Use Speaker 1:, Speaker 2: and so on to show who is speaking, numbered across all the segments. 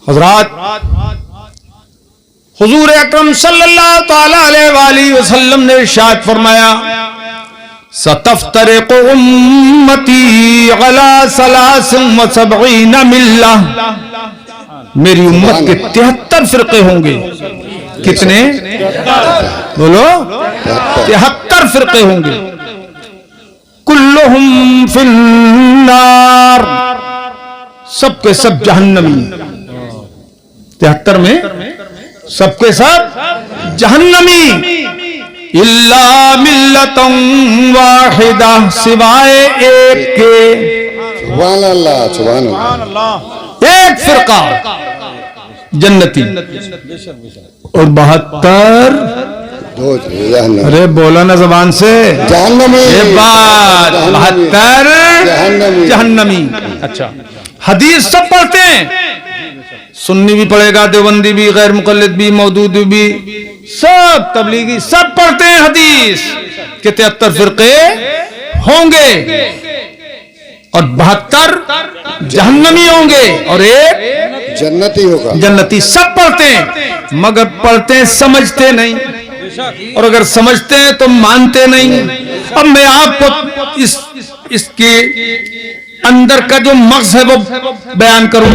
Speaker 1: हज़रात हुजूर अकरम सल्लल्लाहु तआला अलैहि वसल्लम ने इरशाद फरमाया, सतफ्तरिक़ु उम्मती अला सलासिन व सबईना मिल्ला, मेरी उम्मत के 73 फिरके होंगे। कितने? बोलो, 73 फिरके होंगे। कुल्लुहुम फिन्नार, सबके सब जहन्नमी। 73 में सबके सब जहन्नमी। इल्ला मिल्लतन वाहिदा, सिवाय एक के।
Speaker 2: सुभान अल्लाह, सुभान अल्लाह।
Speaker 1: एक फिरका जन्नती और 72 अरे बोला ना जबान से,
Speaker 2: जहन्नमी।
Speaker 1: ये बात 72 जहन्नमी। अच्छा, हदीस सब पढ़ते हैं, सुन्नी भी पढ़ेगा, देवबंदी भी, गैर मुकल्लिद भी, मौदूदी भी, सब तबलीगी सब पढ़ते हैं हदीस के 73 फिरके होंगे और 72 जहन्नमी होंगे और एक
Speaker 2: जन्नती होगा।
Speaker 1: जन्नती। सब पढ़ते हैं मगर पढ़ते हैं समझते नहीं, और अगर समझते हैं तो मानते नहीं। अब मैं आपको इसके अंदर का जो मग़ज़ है वो बयान करूं।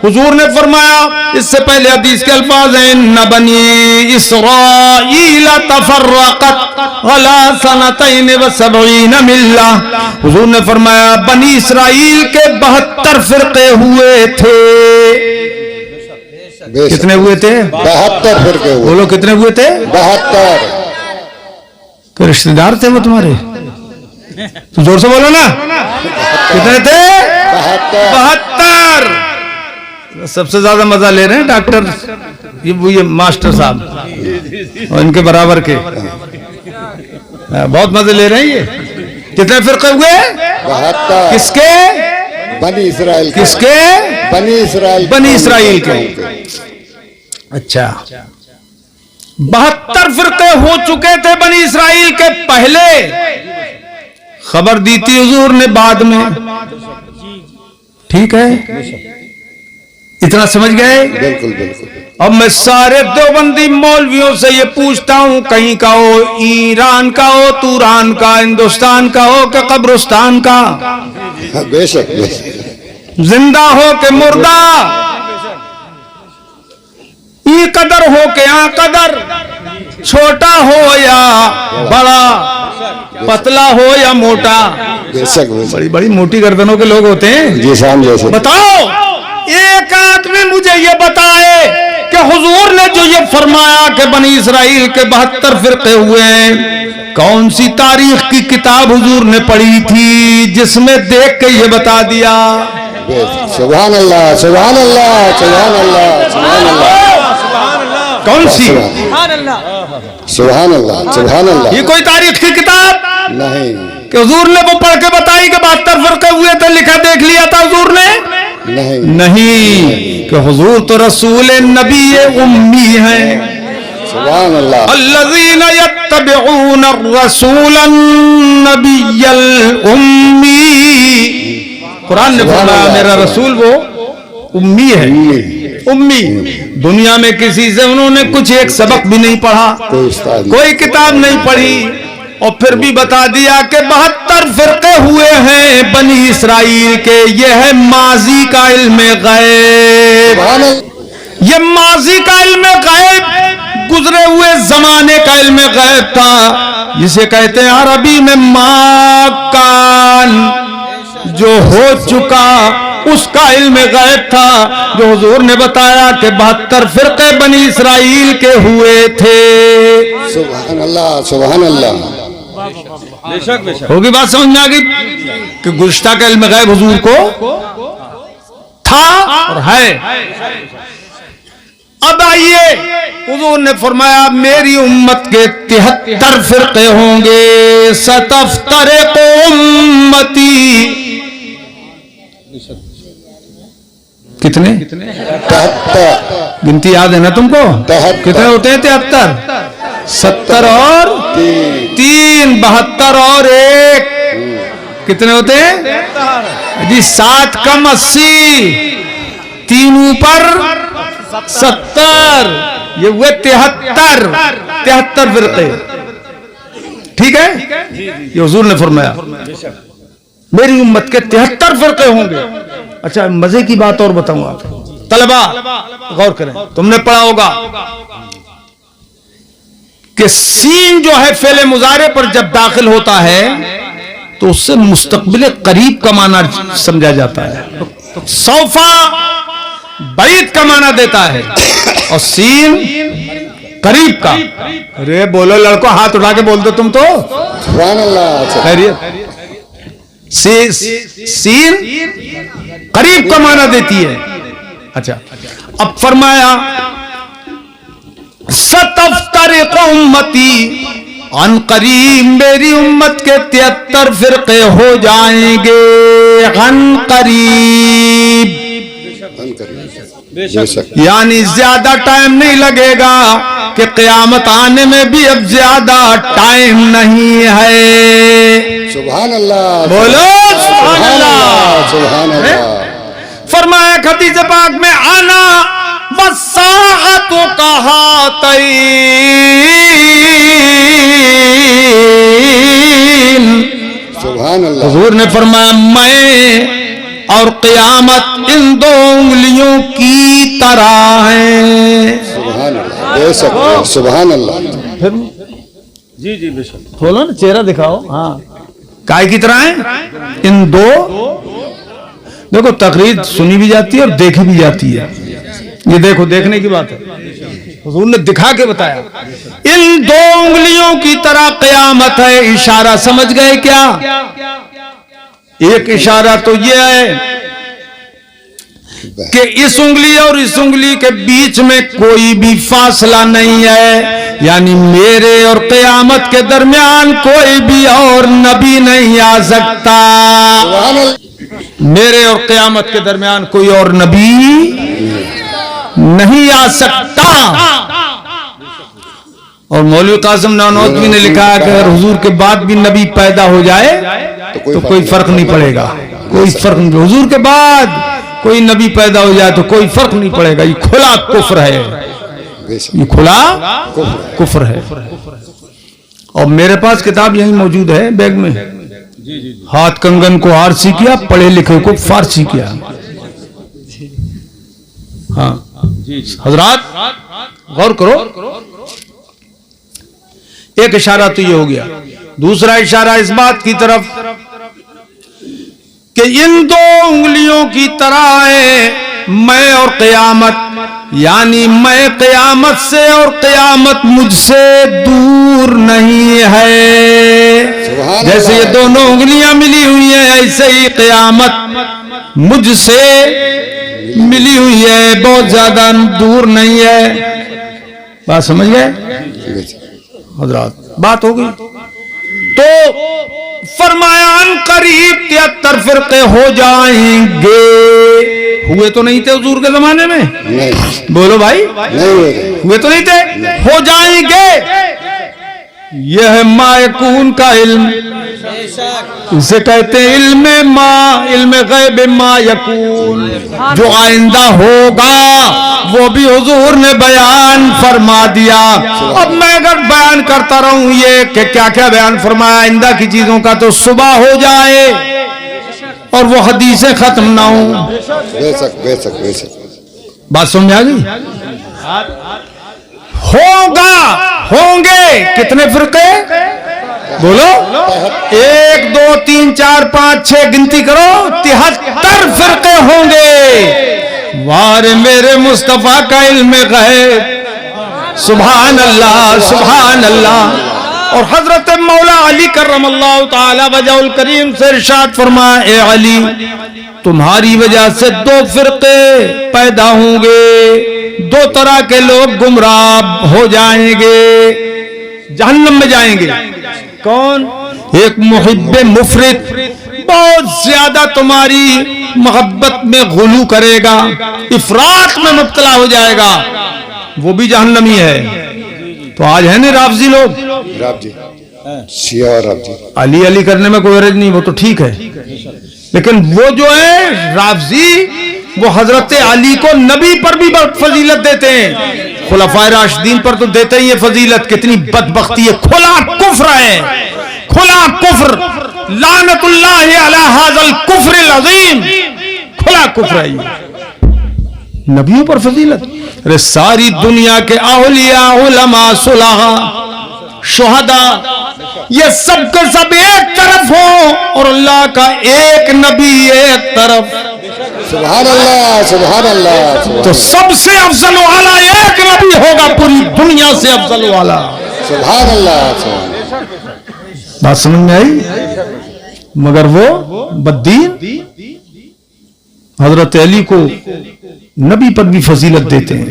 Speaker 1: हुजूर ने फरमाया, इससे पहले हदीस के अल्फाज हैं, न बनी इसराईल तफर्रक़त अला सनतैन व सबईन मिल्ला। हुजूर ने फरमाया, बनी इसराइल के 72 फिरके हुए थे। कितने हुए थे?
Speaker 2: 72 फिरके हुए।
Speaker 1: बोलो, कितने हुए थे?
Speaker 2: 72।
Speaker 1: कोई रिश्तेदार थे वो तुम्हारे? तो जोर से बोलो ना, कितने थे? 72। सबसे ज्यादा मजा ले रहे हैं डॉक्टर, ये मास्टर साहब और इनके बराबर के बहुत मजे ले रहे हैं। ये कितने फिरके हुए?
Speaker 2: 72।
Speaker 1: किसके?
Speaker 2: बनी इसराइल।
Speaker 1: किसके?
Speaker 2: बनी इसराइल।
Speaker 1: बनी इसराइल के। अच्छा, 72 फिरके हो चुके थे बनी इसराइल के। पहले खबर दी थी हुजूर ने बाद में। ठीक है, इतना समझ गए?
Speaker 2: बिल्कुल बिल्कुल।
Speaker 1: अब मैं सारे देवबंदी मौलवियों से ये पूछता हूं, कहीं का हो, ईरान का हो, तुरान का, हिंदुस्तान का हो कि कब्रिस्तान का,
Speaker 2: बेशक बेशक,
Speaker 1: जिंदा हो के मुर्दा, ई कदर हो के आ कदर, छोटा हो या बड़ा, पतला हो या मोटा।
Speaker 2: बेशक
Speaker 1: बड़ी बड़ी मोटी गर्दनों के लोग होते हैं।
Speaker 2: जी शाम जैसे।
Speaker 1: बताओ, एक आदमी मुझे ये बताए कि हुजूर ने जो ये फरमाया कि बनी इसराइल के 72 फिरके हुए हैं, कौन सी तारीख की किताब हुजूर ने पढ़ी थी जिसमें देख के ये बता दिया?
Speaker 2: सुभान अल्लाह, सुभान अल्लाह, सुभान अल्लाह, सुभान अल्लाह।
Speaker 1: कौन सी?
Speaker 2: सुभान अल्लाह, सुभान अल्लाह।
Speaker 1: ये कोई तारीख की किताब
Speaker 2: नहीं
Speaker 1: कि हुजूर ने वो पढ़ के बताई कि 72 फिरके हुए थे, लिखा देख लिया था हुजूर ने?
Speaker 2: नहीं
Speaker 1: नहीं, कि हुजूर तो रसूल नबी उम्मी हैं।
Speaker 2: सुभान अल्लाह।
Speaker 1: अल्लज़ीना यत्तबिऊन अर्रसूलन नबिय्यल उम्मी। कुरान ने फरमाया मेरा रसूल वो उम्मी है। उम्मी, दुनिया में किसी से उन्होंने कुछ एक सबक भी नहीं पढ़ा, कोई किताब नहीं पढ़ी, और फिर भी बता दिया कि 72 फिरके हुए हैं बनी इसराइल के। ये है माजी का इल्मे गैब। ये माजी का इल्मे गैब, गुजरे हुए जमाने का इल्मे गैब था, जिसे कहते हैं अरबी में माकान, जो हो चुका उसका इल्मे गैब था, जो हुजूर ने बताया कि 72 फिरके बनी इसराइल के हुए थे।
Speaker 2: सुभान अल्लाह, सुभान अल्लाह।
Speaker 1: होगी बात समझ में आ गई कि गुज़श्ता का इल्म गैब हुजूर को था और है। अब आइए, हुजूर ने फरमाया मेरी उम्मत के 73 फिरके होंगे। सतफ्तरिक़ु उम्मती, कितने?
Speaker 2: 73।
Speaker 1: गिनती याद है ना तुमको?
Speaker 2: 73।
Speaker 1: कितने होते हैं? 73, 70 और 3, 72 और 1, कितने होते हैं? जी 7 कम 80, 3 ऊपर 70, ये हुए 73 फिरके। ठीक है, ये हुजूर ने फरमाया मेरी उम्मत के 73 फिरके होंगे। अच्छा, मजे की बात और बताऊं आप तलबा गौर करें, तुमने पढ़ा होगा कि सीन जो है फेले मुजारे पर जब दाखिल होता है तो उससे मुस्तकबिल करीब का माना समझा जाता है, सौफा बैद का माना देता है, और सीन करीब का। अरे बोलो लड़को, हाथ उठा के बोल दो तुम तो।
Speaker 2: सुभान अल्लाह।
Speaker 1: खैरियत। सीन करीब का माना देती है। अच्छा, अब फरमाया सतफ्तरिक़ उम्मती अन करीब, मेरी उम्मत के 73 फिरके हो जाएंगे अन करीब, यानी ज्यादा टाइम नहीं लगेगा कि क़यामत आने में भी अब ज्यादा टाइम नहीं है।
Speaker 2: सुभान अल्लाह,
Speaker 1: बोलो सुभान अल्लाह,
Speaker 2: सुभान अल्लाह।
Speaker 1: फरमाया हदीस पाक में आना वस्साअतु कहातैन,
Speaker 2: सुभान अल्लाह।
Speaker 1: हुजूर ने फरमाया मैं और क़यामत इन 2 उंगलियों की तरह है।
Speaker 2: सुभान अल्लाह, बेशक, सुभान अल्लाह।
Speaker 3: जी जी बेशक।
Speaker 1: बोलो ना, चेहरा दिखाओ। हाँ, काय की तरह है इन 2। देखो तकरीर सुनी भी जाती है और देखी भी जाती है। ये देखो, देखने की बात है, हुजूर ने दिखा के बताया इन 2 उंगलियों की तरह क़यामत है। इशारा समझ गए क्या? एक इशारा तो यह है कि इस उंगली और इस उंगली के बीच में कोई भी फासला नहीं है, यानी मेरे और क़यामत के दरमियान कोई भी और नबी नहीं आ सकता। मेरे और क़यामत के दरमियान कोई और नबी नहीं आ सकता। और मौलवी कासिम नानोतवी ने लिखा है कि अगर हुजूर के बाद भी नबी पैदा हो जाए तो कोई फर्क नहीं पड़ेगा, कोई फर्क नहीं। हुजूर के बाद कोई नबी पैदा हो जाए तो कोई फर्क नहीं पड़ेगा। ये खुला कुफ्र है, ये खुला कुफ्र है। और मेरे पास किताब यही मौजूद है बैग में। हाथ कंगन को आरसी किया, पढ़े लिखे को फारसी किया। हाँ हजरात गौर करो, एक इशारा तो ये हो गया। दूसरा इशारा इस बात की तरफ कि इन 2 उंगलियों की तरह है मैं और क़यामत, यानी मैं क़यामत से और क़यामत मुझसे दूर नहीं है। जैसे ये दोनों उंगलियां मिली हुई हैं, ऐसे ही क़यामत मुझसे मिली हुई है, बहुत ज्यादा दूर नहीं है। बात समझ गए हजरात? बात हो गई। तो फरमाया अन करीब 73 फिरके हो जाएंगे। हुए तो नहीं थे हुजूर के जमाने में?
Speaker 2: नहीं।
Speaker 1: बोलो भाई,
Speaker 2: नहीं
Speaker 1: हुए तो नहीं थे, हो जाएंगे। यह है मायकून का इल्म, इसे कहते हैं इल्म गैब मा यकून। जो आइंदा होगा वो भी हुजूर ने बयान फरमा दिया। अब मैं अगर बयान करता रहूं ये कि क्या क्या बयान फरमाया आइंदा की चीजों का, तो सुबह हो जाए और वो हदीसें खत्म ना हो।
Speaker 2: बेशक बेशक बेशक।
Speaker 1: बात समझ आ गई? होगा, होंगे कितने फिरके? बोलो 1 2 3 4 5 6 गिनती करो, 73 फिरके होंगे। वारे मेरे मुस्तफा का इल्म गैब, सुभान अल्लाह सुभान अल्लाह। और हजरत मौला अली करमल्लाहु ताला वजहुल करीम से इरशाद फरमाया, ए अली तुम्हारी वजह से 2 फिरके पैदा होंगे, 2 तरह के लोग गुमराह हो जाएंगे, जहन्नम में जाएंगे। कौन? एक मुहिब्बे मुफरित, बहुत ज्यादा तुम्हारी मोहब्बत में गुलू करेगा, इफरात में मुब्तला हो जाएगा, वो भी जहन्नमी है। तो आज है नहीं राफजी लोग,
Speaker 2: राफजी, शिया और राफजी,
Speaker 1: अली अली करने में कोई हर्ज नहीं, वो तो ठीक है। लेकिन वो जो है राफजी, वो हजरत अली को नबी पर भी फजीलत देते हैं, खुलफाए राशिदीन पर तो देते ही है फजीलत। कितनी बदबख्ती है, खुला कुफ्र है, खुला कुफ्र, लानतुल्लाहि अला हाज़ल कुफ्रिल अज़ीम, खुला कुफ्र है ये। नबियों पर फजीलत, अरे सारी दुनिया के औलिया, उलमा, सुलहा, शुहदा, ये सब के सब एक तरफ हो और अल्लाह का एक नबी एक तरफ।
Speaker 2: सुभान अल्लाह, सुभान अल्लाह।
Speaker 1: तो सबसे अफजल वाला एक नबी होगा पूरी दुनिया से अफजल वाला।
Speaker 2: सुभान अल्लाह।
Speaker 1: बात समझ में आई? मगर वो बद्दीन हजरत अली को नबी पर भी फजीलत देते हैं।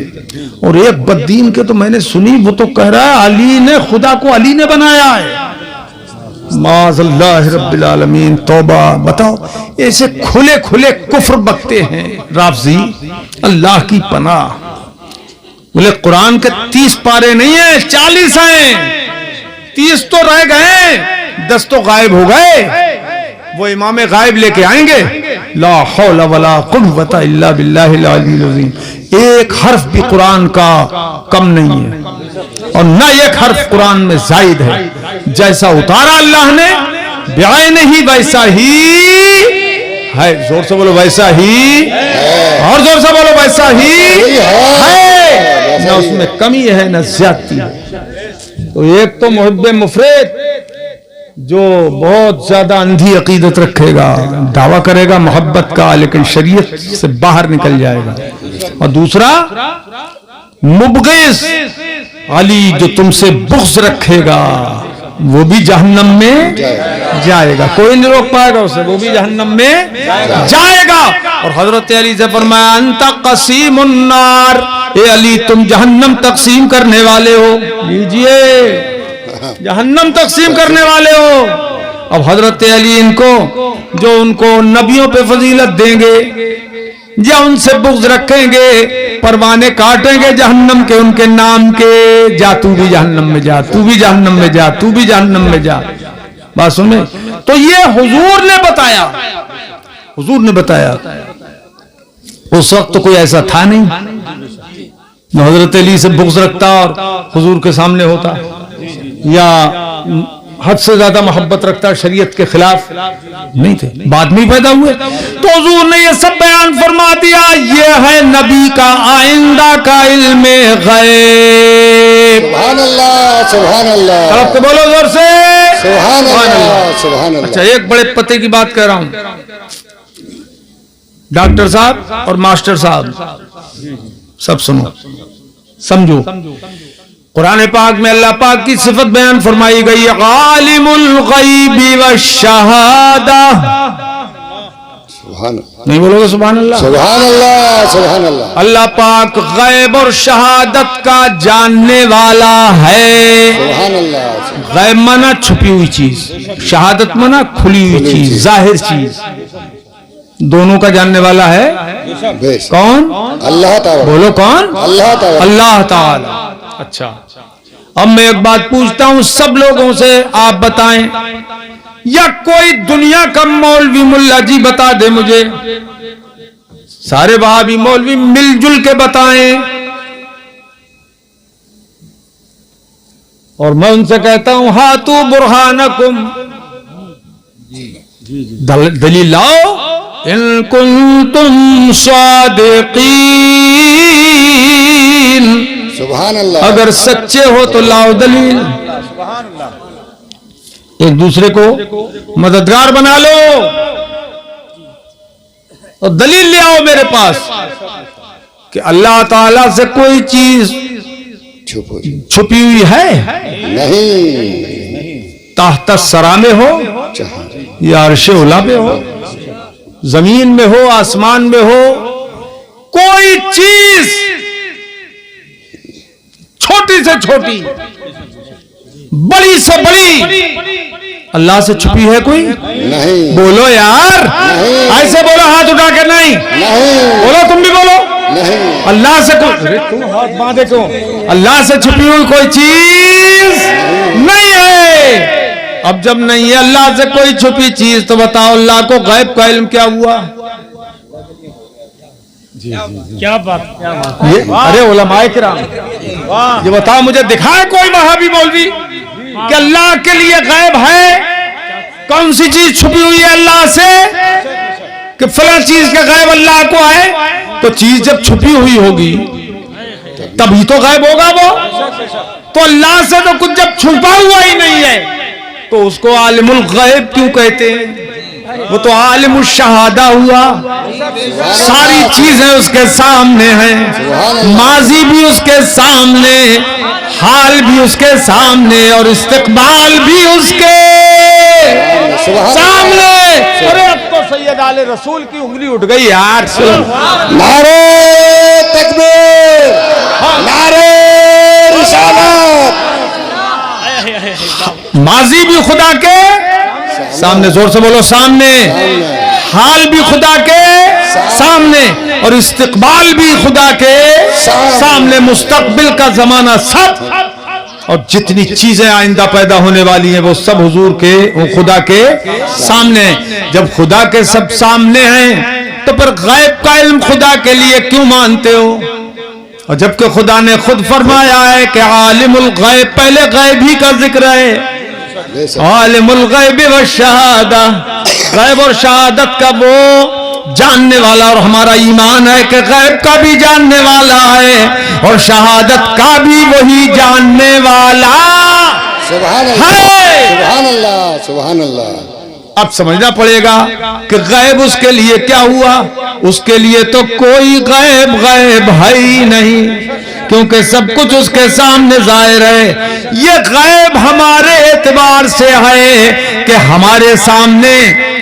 Speaker 1: और एक बद्दीन के तो मैंने सुनी, वो तो कह रहा है अली ने, खुदा को अली ने बनाया है। माज़ल्लाह रब्बिल आलमीन, तौबा। बताओ, ऐसे खुले खुले कुफ्र बकते हैं राफजी, अल्लाह की पनाह। बोले कुरान के 30 पारे नहीं है, 40 हैं। 30 तो रह गए, 10 तो गायब हो गए। वो इमाम गायब लेके आएंगे, ला हौला वला कुव्वता इल्ला बिल्लाहिल अलील अज़ीम। एक हर्फ भी कुरान का कम नहीं है और न एक हर्फ कुरान में जायद है। जैसा उतारा अल्लाह ने ब्याय नहीं, वैसा ही है। जोर से बोलो वैसा ही, और जोर से बोलो वैसा ही है। न उसमें कमी है न ज्यादती है। तो एक तो मुहब्बे मुफरेद जो बहुत ज्यादा अंधी अकीदत रखेगा, दावा करेगा मोहब्बत का, लेकिन शरीयत से बाहर निकल जाएगा। और दूसरा मुबग़िज़ अली, जो तुमसे बुग़्ज़ रखेगा, वो भी जहन्नम में जाएगा। कोई नहीं रोक पाएगा उसे, वो भी जहन्नम में जाएगा। और हजरत अली से फरमाया, अंता क़सीमुन नार, ए अली तुम जहन्नम तकसीम करने वाले हो। लीजिए, जहन्नम तकसीम करने वाले हो। अब हजरत अली इनको, जो उनको नबियों पे फजीलत देंगे या उनसे बुग़्ज़ रखेंगे, परवाने काटेंगे जहन्नम के उनके नाम के, जा तू भी जहन्नम में जा, तू भी जहन्नम में जा, तू भी जहन्नम में जा। बात सुने? तो ये हुजूर ने बताया, हुजूर ने बताया। उस वक्त तो कोई ऐसा था नहीं जो हजरत अली से बुग़्ज़ रखता और हुजूर के सामने होता, या हद से ज्यादा मोहब्बत रखता, शरीयत के खिलाफ नहीं थे, बाद में पैदा हुए। तो हुजूर ने ये सब बयान फरमा दिया। ये है नबी का आइंदा का इल्मे गैब।
Speaker 2: सुभान अल्लाह, सुभान अल्लाह।
Speaker 1: अब तो बोलो जोर से
Speaker 2: सुभान अल्लाह, सुभान अल्लाह।
Speaker 1: अच्छा, एक बड़े पते की बात कह रहा हूं, डॉक्टर साहब और मास्टर साहब सब सुनो, समझो। कुरान पाक में अल्लाह पाक की सिफत बयान फरमाई गई है, गालिमुल गैबि वश्शहादा।
Speaker 2: सुभान,
Speaker 1: नहीं बोलोगे सुभान अल्लाह?
Speaker 2: सुभान अल्लाह, सुभान अल्लाह।
Speaker 1: अल्लाह पाक गैब और शहादत का जानने वाला है।
Speaker 2: सुभान अल्लाह।
Speaker 1: गैब माना छुपी हुई चीज, शहादत माना खुली हुई चीज, जाहिर चीज। दोनों का जानने वाला है कौन?
Speaker 2: अल्लाह ताला।
Speaker 1: बोलो कौन?
Speaker 2: अल्लाह ताला।
Speaker 1: अल्लाह ताला। अच्छा, अब मैं एक बात पूछता हूं सब लोगों से, आप बताएं, या कोई दुनिया का मौलवी मुल्ला जी बता दे मुझे, सारे वहाबी मौलवी मिलजुल के बताएं, और मैं उनसे कहता हूं हातू बुरहानकुम, दलील लाओ, इन कुंतुम सादिकीन।
Speaker 2: सुभान अल्लाह।
Speaker 1: अगर सच्चे हो तो लाओ दलील। एक दूसरे को मददगार बना लो और दलील ले आओ मेरे पास कि अल्लाह ताला से कोई चीज छुपी हुई है
Speaker 2: नहीं।
Speaker 1: ताहत सरा में हो या अर्शे उला में हो, जमीन में हो, आसमान में हो, कोई चीज छोटी से छोटी, बड़ी से बड़ी अल्लाह से छुपी है कोई?
Speaker 2: नहीं।
Speaker 1: बोलो यार, ऐसे बोलो, हाथ उठा के नहीं बोलो, तुम भी बोलो
Speaker 2: नहीं।
Speaker 1: अल्लाह से कोई, अरे तुम हाथ बांधे क्यों? अल्लाह से छुपी हुई कोई चीज नहीं है। अब जब नहीं है अल्लाह से कोई छुपी चीज, तो बताओ अल्लाह को गैब का इल्म क्या हुआ?
Speaker 3: क्या बात, क्या बात।
Speaker 1: ये अरे उलमाए किराम, ये बताओ मुझे, दिखाए कोई वहाबी मौलवी कि अल्लाह के लिए गैब है? कौन सी चीज छुपी हुई है अल्लाह से कि फला चीज का गैब अल्लाह को है? तो चीज जब छुपी हुई होगी तभी तो गैब होगा वो। तो अल्लाह से तो कुछ जब छुपा हुआ ही नहीं है तो उसको आलिमुल गैब क्यों कहते हैं? वो तो आलिमुल शहादा हुआ। सारी चीजें उसके सामने हैं, माजी भी उसके सामने, हाल भी उसके सामने और इस्तकबाल भी उसके सामने। अरे अब तो सैयद आले रसूल की उंगली उठ गई यार।
Speaker 2: नारे तकबीर, नारे रिसालत।
Speaker 1: माजी भी खुदा के सामने, जोर से बोलो सामने, हाल भी खुदा के सामने और इस्तकबाल भी खुदा के सामने, मुस्तकबिल का जमाना सब, और जितनी चीजें आइंदा पैदा होने वाली हैं वो सब हुजूर के, वो खुदा के सामने। जब खुदा के सब सामने हैं तो फिर गैब का इल्म खुदा के लिए क्यों मानते हो? और जबकि खुदा ने खुद फरमाया है कि आलिमुल गैब, पहले गैब ही का जिक्र है। आलिमुल गैब व शहादा, गैब और शहादत का वो जानने वाला, और हमारा ईमान है कि गैब का भी जानने वाला है और शहादत का भी वही जानने वाला
Speaker 2: सुभान अल्लाह, सुभान अल्लाह, सुभान अल्लाह।
Speaker 1: अब समझना पड़ेगा कि गैब उसके लिए क्या हुआ। उसके लिए तो कोई गैब गैब है ही नहीं, क्योंकि सब कुछ उसके सामने जाहिर है। ये गैब हमारे एतबार से है कि हमारे सामने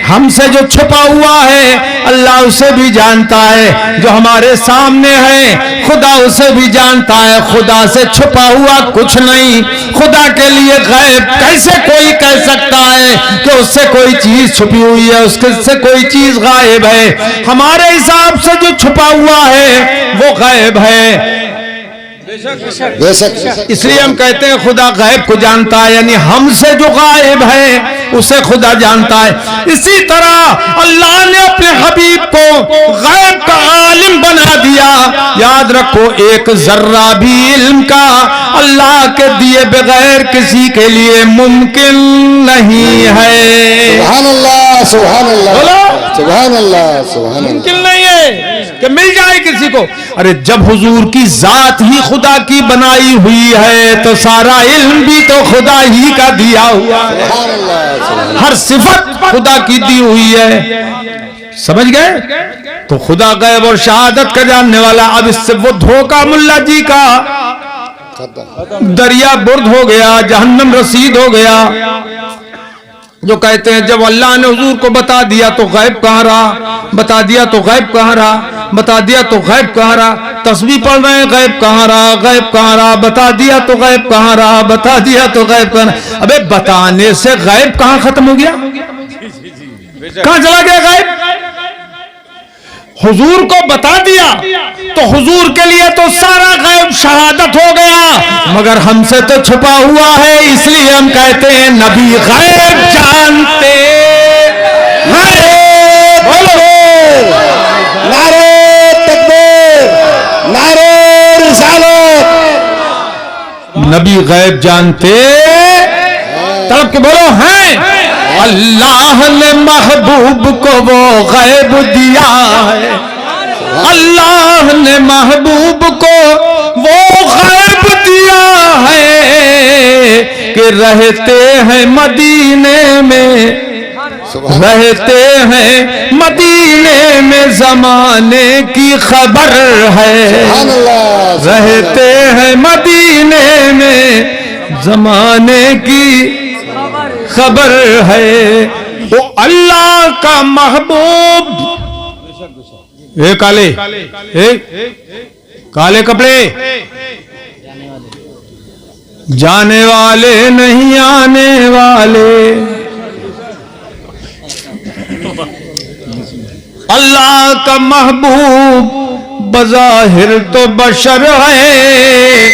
Speaker 1: हमसे जो छुपा हुआ है अल्लाह उसे भी जानता है, जो हमारे सामने है खुदा उसे भी जानता है। खुदा से छुपा हुआ कुछ नहीं। खुदा के लिए गैब कैसे कोई कह सकता है कि उससे कोई चीज छुपी हुई है, उसके से कोई चीज गायब है? हमारे हिसाब से जो छुपा हुआ है वो गैब है।
Speaker 2: बेशक।
Speaker 1: इसलिए हम कहते हैं खुदा गैब को जानता है, यानी हमसे जो गायब है उसे खुदा जानता है। इसी तरह अल्लाह ने अपने हबीब को गैब का आलिम बना दिया। याद रखो, एक जर्रा भी इल्म का अल्लाह के दिए बगैर किसी के लिए मुमकिन नहीं है।
Speaker 2: सुभान अल्लाह, सुभान अल्लाह, सुभान अल्लाह, सुभान अल्लाह।
Speaker 1: मुमकिन नहीं है कि मिल जाए किसी को। अरे जब हुजूर की जात ही खुदा की बनाई हुई है तो सारा इल्म भी तो खुदा ही का दिया हुआ है। हर सिफत खुदा की दी हुई है। समझ गए? तो खुदा गैब और शहादत का जानने वाला। अब इससे वो धोखा मुल्ला जी का दरिया बुर्द हो गया, जहन्नम रसीद हो गया, जो कहते हैं जब अल्लाह ने हुजूर को बता दिया तो गैब कहाँ रहा, बता दिया तो गैब कहाँ रहा, बता दिया तो गैब कहाँ रहा। तस्बीह पढ़ रहे हैं, गैब कहाँ रहा, गैब कहाँ रहा, बता दिया तो गैब कहाँ रहा, बता दिया तो गैब कहाँ रहा। अबे बताने से गैब कहाँ खत्म हो गया? कहाँ चला गया गैब? हुजूर को बता दिया तो हुजूर के लिए तो सारा गैब शहादत हो गया, मगर हमसे तो छुपा हुआ है। इसलिए हम कहते हैं नबी गैब जानते हैं। बोलो
Speaker 2: नारे तकबीर, नारे रिसालत।
Speaker 1: नबी गैब जानते, तड़प के बोलो हैं। अल्लाह ने महबूब को वो गैब दिया है, अल्लाह ने महबूब को वो गैब दिया है कि रहते हैं मदीने में, रहते हैं मदीने में ज़माने की खबर है, रहते हैं मदीने में ज़माने की खबर है। वो अल्लाह का महबूब। ए काले, काले कपड़े, जाने वाले नहीं आने वाले। अल्लाह का महबूब बज़ाहिर तो बशर है,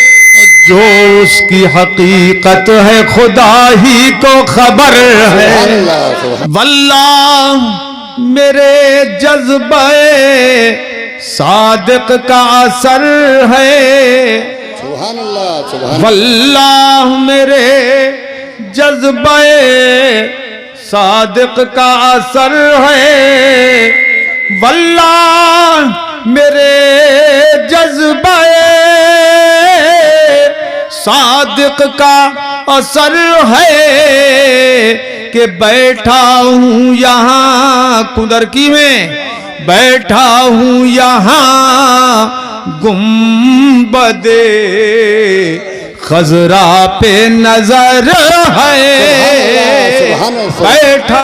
Speaker 1: जो उसकी हकीकत है खुदा ही को खबर है। वल्लाह मेरे जज्बे सादिक का असर है।
Speaker 2: सुभान अल्लाह, सुभान
Speaker 1: वल्लाह मेरे जज्बे सादिक का असर है। वल्लाह मेरे जज्बे सादिक का असर है कि बैठा हूँ यहाँ कुदरकी में, बैठा हूँ यहाँ गुंबदे खजरा पे नजर है।
Speaker 2: सुभान अल्लाह।
Speaker 1: बैठा